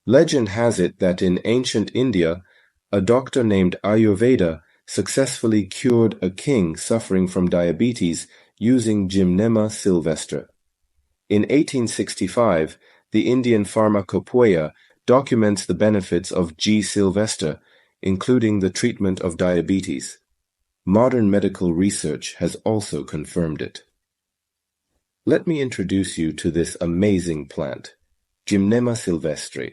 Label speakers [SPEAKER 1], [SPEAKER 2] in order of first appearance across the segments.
[SPEAKER 1] Legend has it that in ancient India, a doctor named Ayurveda successfully cured a king suffering from diabetes using Gymnema Sylvestre. In 1865, the Indian Pharmacopoeia documents the benefits of G. sylvestre, including the treatment of diabetes. Modern medical research has also confirmed it. Let me introduce you to this amazing plant, Gymnema Sylvestre.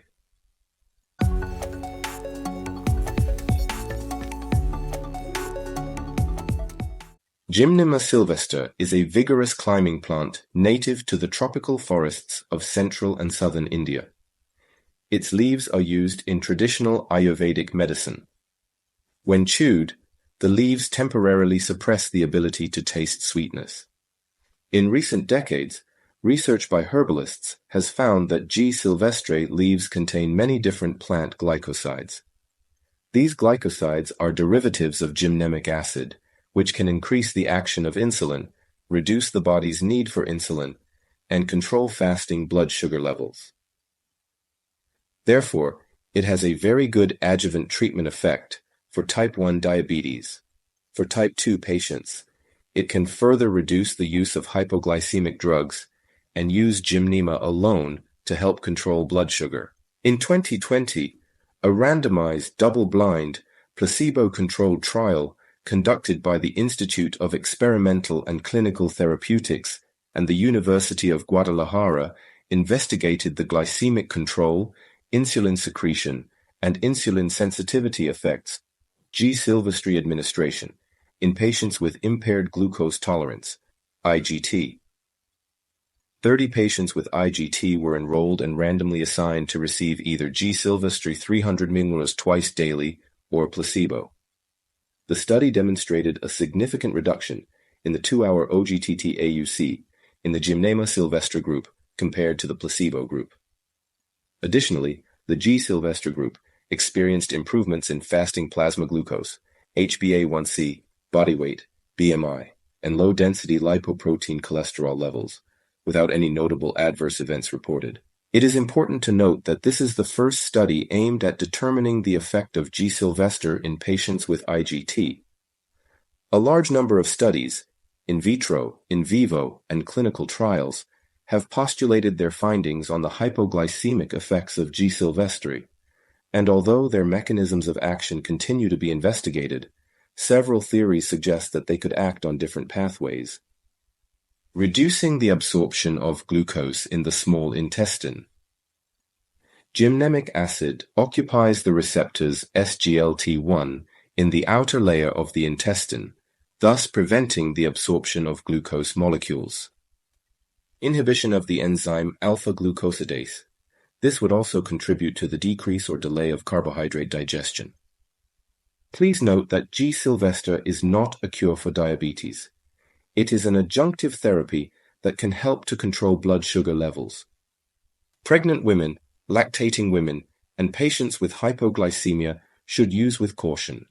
[SPEAKER 1] Gymnema Sylvestre is a vigorous climbing plant native to the tropical forests of central and southern India. Its leaves are used in traditional Ayurvedic medicine. When chewed, the leaves temporarily suppress the ability to taste sweetness. In recent decades, research by herbalists has found that G. sylvestre leaves contain many different plant glycosides. These glycosides are derivatives of gymnemic acid, which can increase the action of insulin, reduce the body's need for insulin, and control fasting blood sugar levels. Therefore, it has a very good adjuvant treatment effect for type 1 diabetes. For type 2 patients, it can further reduce the use of hypoglycemic drugs and use Gymnema alone to help control blood sugar. In 2020, a randomized, double-blind, placebo-controlled trial conducted by the Institute of Experimental and Clinical Therapeutics and the University of Guadalajara investigated the glycemic control, insulin secretion, and insulin sensitivity effects G. sylvestre administration in patients with impaired glucose tolerance, IGT. 30 patients with IGT were enrolled and randomly assigned to receive either G. sylvestre 300 mg twice daily or placebo. The study demonstrated a significant reduction in the 2-hour OGTT AUC in the Gymnema Sylvestre group compared to the placebo group. Additionally, the G. sylvestre group experienced improvements in fasting plasma glucose, HbA1c, body weight, BMI, and low-density lipoprotein cholesterol levels, without any notable adverse events reported. It is important to note that this is the first study aimed at determining the effect of G. sylvestre in patients with IGT. A large number of studies, in vitro, in vivo, and clinical trials, have postulated their findings on the hypoglycemic effects of G. sylvestre, and although their mechanisms of action continue to be investigated, several theories suggest that they could act on different pathways. Reducing the absorption of glucose in the small intestine. Gymnemic acid occupies the receptors SGLT1 in the outer layer of the intestine, thus preventing the absorption of glucose molecules. Inhibition of the enzyme alpha-glucosidase. This would also contribute to the decrease or delay of carbohydrate digestion. Please note that G. sylvestre is not a cure for diabetes. It is an adjunctive therapy that can help to control blood sugar levels. Pregnant women, lactating women, and patients with hypoglycemia should use with caution.